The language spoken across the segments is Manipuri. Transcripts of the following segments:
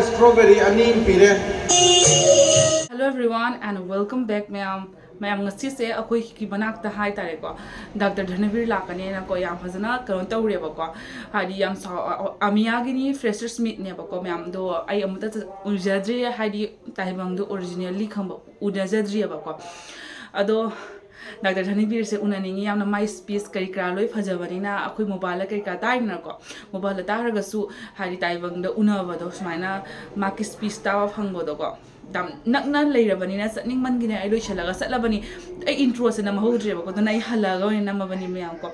Strawberry anim pire. Hello everyone and welcome back ma'am ngasi se akoi ki banak ta hai tare ko Dr. Dhanavir lakane na ko yam phajana karon tawre ba ko hadi yam sa amiya gi ni freshers meet ne ba ko ma'am do ai amuta ujadri hadi taibang do originally khamba udajadri ba ko ado Dr. Dhanavir se unaningi yamna my speech kari kra loi phajabani na akoi mobile kari ka tai na ko mobile ta raga su hadi taibang do unaba do smaina ma ki speech ta phangbo do ko dam nakna leirabani na satning man gina ai loi chalaga satlabani ai intro se na mahodre ba ko na ai halaga ni na mabani myam ko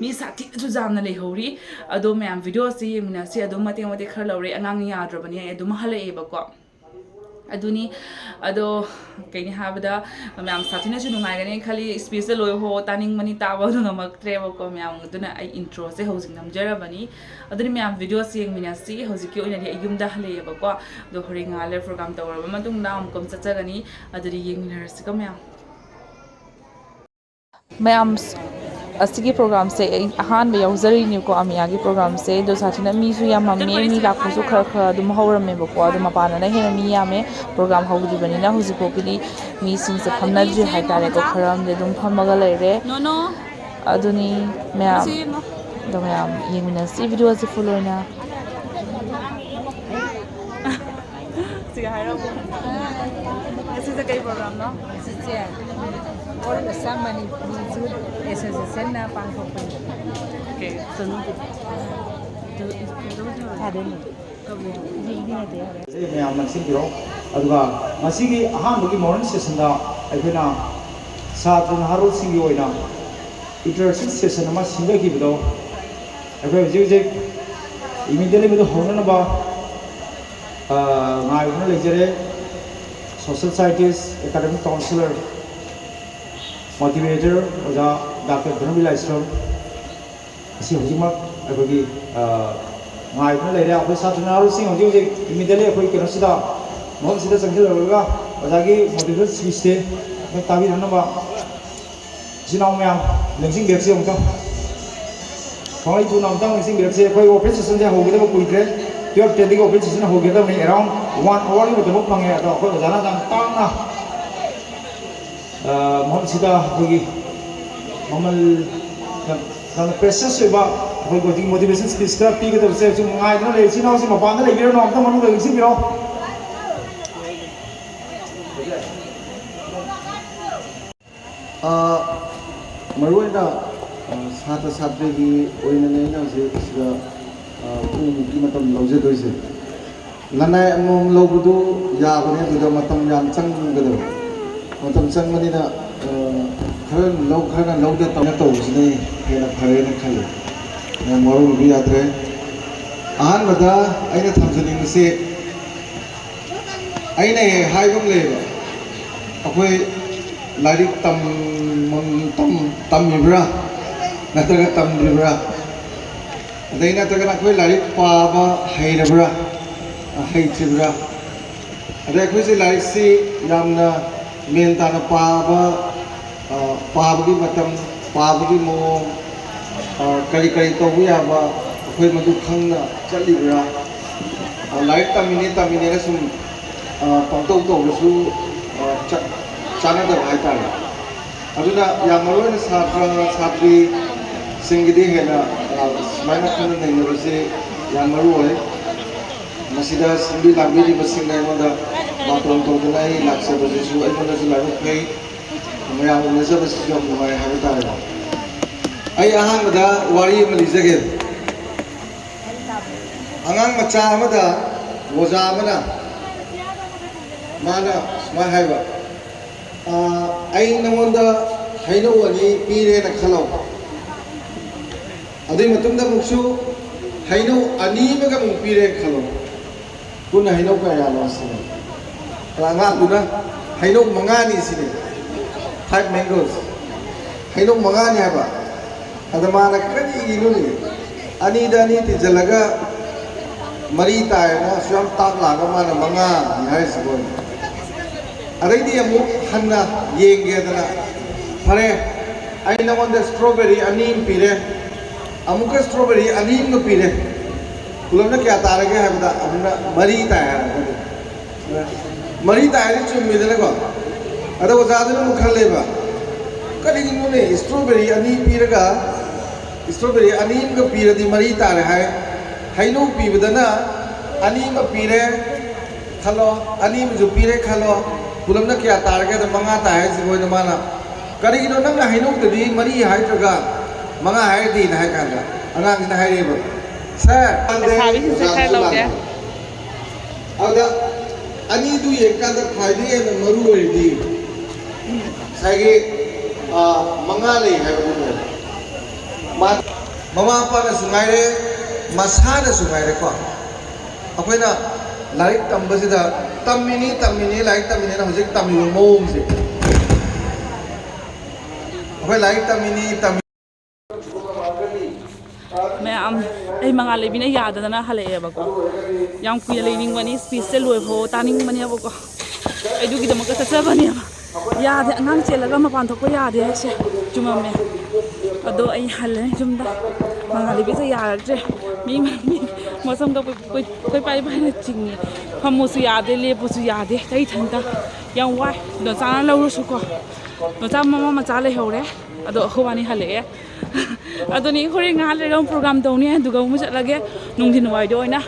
mi sathi ju jamna leihori ado myam video se yemina se ado mate mate khar lawre angang yadrabani ai ado mahala e ba ko aduni ado kaini habada myam sathina chu nungai gani khali space loi ho taning mani tawa no ngamak tre ba ko myam aduna ai intro se hojing namjarabani aduni myam video se yengmina si hojiki oina ri ayumda hale ba ko do horinga le program tawra ma tung nam kom chachagani aduri yengmina si ko myam asigi program se ahan be yauzari ni ko amia gi program se do sathina mi su ya mamme mi la ko su khar khar dum hawrame ba ko dum pana na hena mi ya me program hawdi bani na huji ko kini mi sing se phamna ji hai tare ko kharam de dum phamaga leire no aduni myam do myam yemina si video se full oina siga hairo ko this is a gay program no all the ceremony is association na pangkopani. Okay, so no. Ada ni. Ini ada. Jadi memang masih biro. Aduga masih ki ahan bagi morning session da. Akhirnya saat yang harus singi oina. Interaction session nama singa ki bedo. Akhirnya jadi immediately bedo hono na ba. Ngai hono lecture social scientist, academic counselor. Motivator oja Dr. Dhanavir Listrom asi hojima abagi ngai na leire apoi sathna ru sing hoji immediately apoi kena sida mon sida sangjil raga oja gi motivator speech te tabi na ba jinau myam lengsing bek se ongta khoi tu nam tang lengsing bek se khoi office session ja hogi da pui tre tyo te di office session hogi da ni around 1 hour ni bo pange to khoi oja na jang tang na mohon sida bagi mamal dan proses seba bagi bagi motivation speech ka pi kita bisa cuma ngai na le sina si mapan na le biro no amta manu le si biro maruai da sata satre gi oina ne na se sida pung ki matam loje doise lanai among lobudu ya bane du da matam yam chang gado matam chang mani na khara lau da tam to sine hena khare na khale na moru bi yatre ahan bada aina thamjani se aina haibam leba akoi larik tam mibra nataga tam libra adaina taga akoi larik pa ba hairabra haitibra ada akoi se larik si yamna menta na pa ba pabagi matam pabagi mo kali kali to ya ba khoi madu khangna chalibra light tamine na sum pangto to su chana da bhai ta aduna ya maroi na satri singidi hena maina khana nei no se ya maroi masida simbi lambi di basinga moda batong to dai laksa do su ai moda su laru kai ma'am नजर आई अहमद वारी लीजगे अगांग मचा ओजा माना सुमाय हाइबा आई नमोंद हैनौ अनि पीरेना खलो अदुई मतुंग दा मुक्सु हैनौ अनि बगा मुक पीरे खलो कुन हैनौ का या लसने लांगा दुना हैनौ मंगानी सिने 5 mangoes. Hello mangani haba. Ada mana kani inuni. Ani dani ti jalaga mari tay na siyam tak laga mana manga ni hai sabon. Arai di amu hanna yenge dana. Pare ai nangonda strawberry anim pire amuka strawberry anim no pire pulamna kya tarage habda amna mari ta mari ta ari chummi dana ko ada wajadana mukhaleba karigino ne strawberry ani piraga strawberry anim ga piradi mari ta re hai haino pibadana anim pire khalo anim ju pire khalo pulamna kya tarage da manga ta hai sigoi na mana karigino nang na haino tadi mari hai traga manga hai di na hai kanda angang na hai reba sa sabi sa khay lo de ada ani du ye kanda khaidi na maru oi di sagi manga le hai bu mama pa na sungai re masa na sungai re ko akoina like तंबसिदा तमिनी लाइक तमिनी ना हजिक तमिल मोम से अखोय लाइक तमिनी मैं आई मंगा लेबी ना याद ना हले बको याम कुय लेनिंग बनी स्पीच से लोय भो तानिंग बनी बको आई दुगी दमक तसा बनी याद अंगांग चेलगा मपान थको याद है से जुमा में अदो आई हले जुमदा मंगा लेबी से यादरे मी मौसम का कोई पाई पाई ना चिंगी फमुसु यादे लेपुसु यादे तई थंता याम वाई दो चाना लौरुसु को दो चा ममा मचा ले हौरे अदो अखवानी हले अदो नि खोरे nga le ram program tawni duga mu chatlage nungdin wai do ina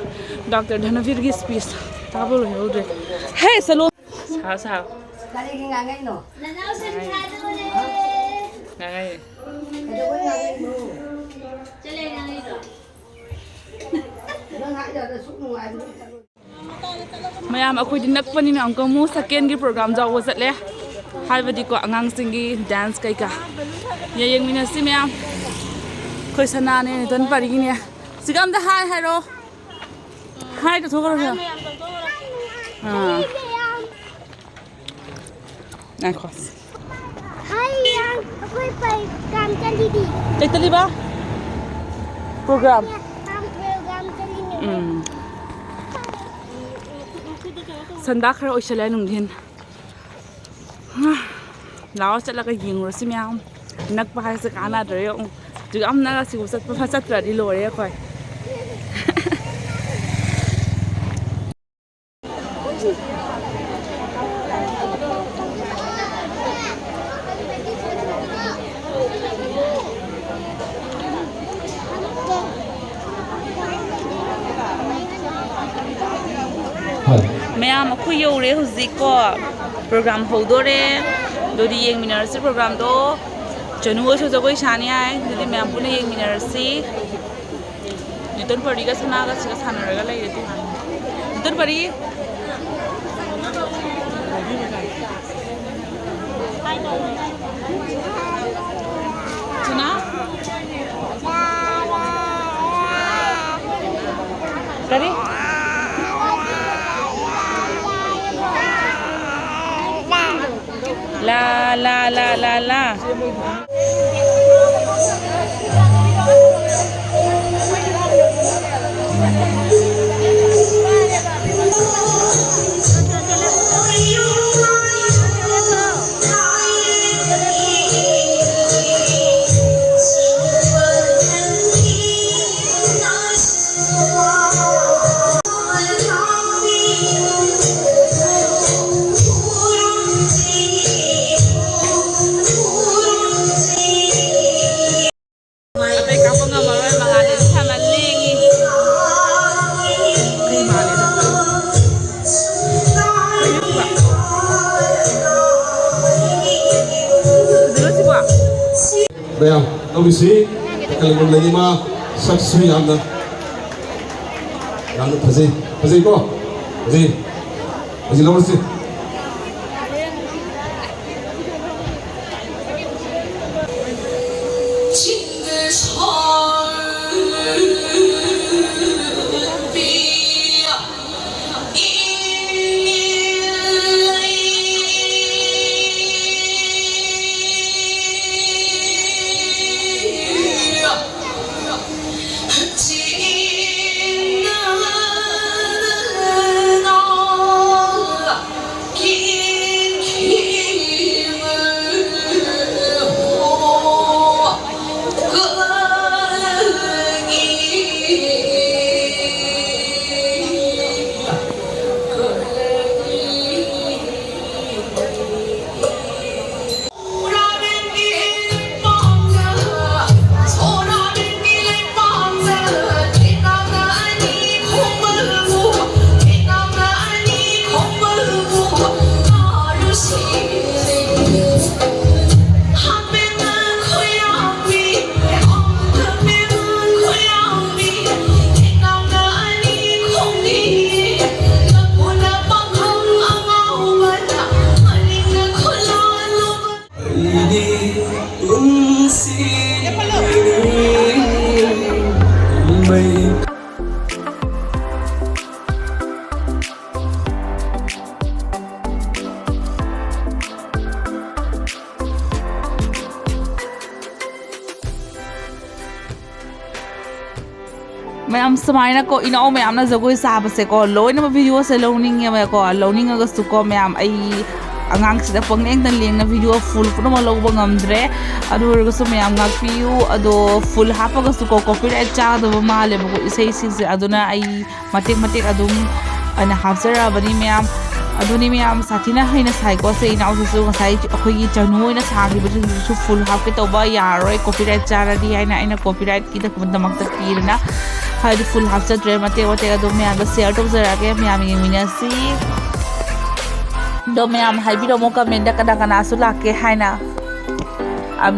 Dr. Dhanavir gi speech tabul heude hey salo sa Kali ki ngangai no. Nanau sentado le. ngai Ada ko ngangai mo. Chale ngai do. Nang hai da suk nu ai. mayam akhoi din nakpani na angka mu second gi program jaw wo chatle haibadi ko angang singi dance kai ka ye yeng mina si mayam khoi sana ne don pari gi ne sigam da hai hai ro hai to thogaro ha nai khos Hai yang aku pai kam chali di. Itali ba program Kam program chali ni. Sanda khara oishala nungdin lao chala ka yingro si myam nak pa sa kana dre ju am na si usat pa sat ra di lore khoi mayam akhu yore huzik ko program hodore dodi yeng minersi program do chanu so jagoi sani ai dodi mayam pune yeng minersi niton pari ga sana ga siga sana ga lai reti niton pari Tuna Ready? La la la la la. Bèo, đâu bị xí, cái lần này mà sắc suy làm được phải gì cô, gì lâu gì. mayam samaina ko inao mayam na jagoi saba se ko loina ma video se loning ya ko loning aga su ko mayam ai angang sida pangneng tan leng na video full puno ma lobo ngamdre adu ga su mayam ngak piu ado full hapa ga su ko copyright cha do ma le ko isai si se aduna ai matik adum ana hafsara bani mayam aduni mayam sathina haina sai ko se inao su ngasai akhoi gi chanu ina sagi bu su full half ke toba yaroi copyright cha ra di haina ina copyright ki da damak ta kirna हाई फुल हाफ चट्रे मते अदो मैं शेयर तौजरगे मैं मिनसी दो मैं हाइबिरमो कमेंट कना कनासु लाके हाइना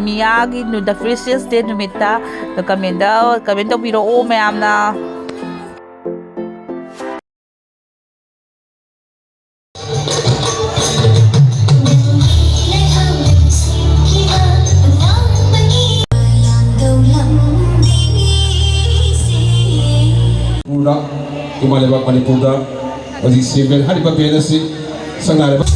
मियागी द फ्रेशेस्ट डे नुमिता द कमेंट तौबिरो मैमना Pura Imaleba Manipura was the civil Hariba Benasi Sangareba.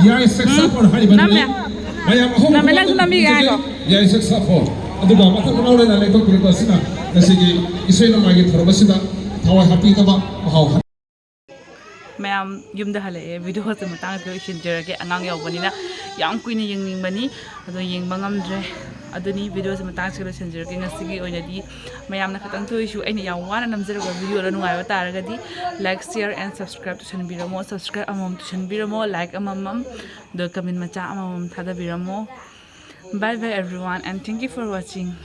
Yai saxophone hari bani maya ho name lang nami ga ko yai saxophone adu ba mathang naw le na le ko ko sina nasigi isoi na magi thorba sida thawai happy ta ba haw मैम युम हले वीडियो से मतंग सिंजरगे अंगांग यावबनिना याम कुइने यंगनिंगबनी अदो यंगबा ngamdre aduni video se matang se सिंजरगे ngasigi oinadi मैम ना खतंग थोइसु अइने याम वाना नमजरगा वीडियो ला नुगायबा तारगदी like share and subscribe to chanbiramo subscribe amam to chanbiramo like amam do comment macha amam thada biramo bye bye everyone and thank you for watching.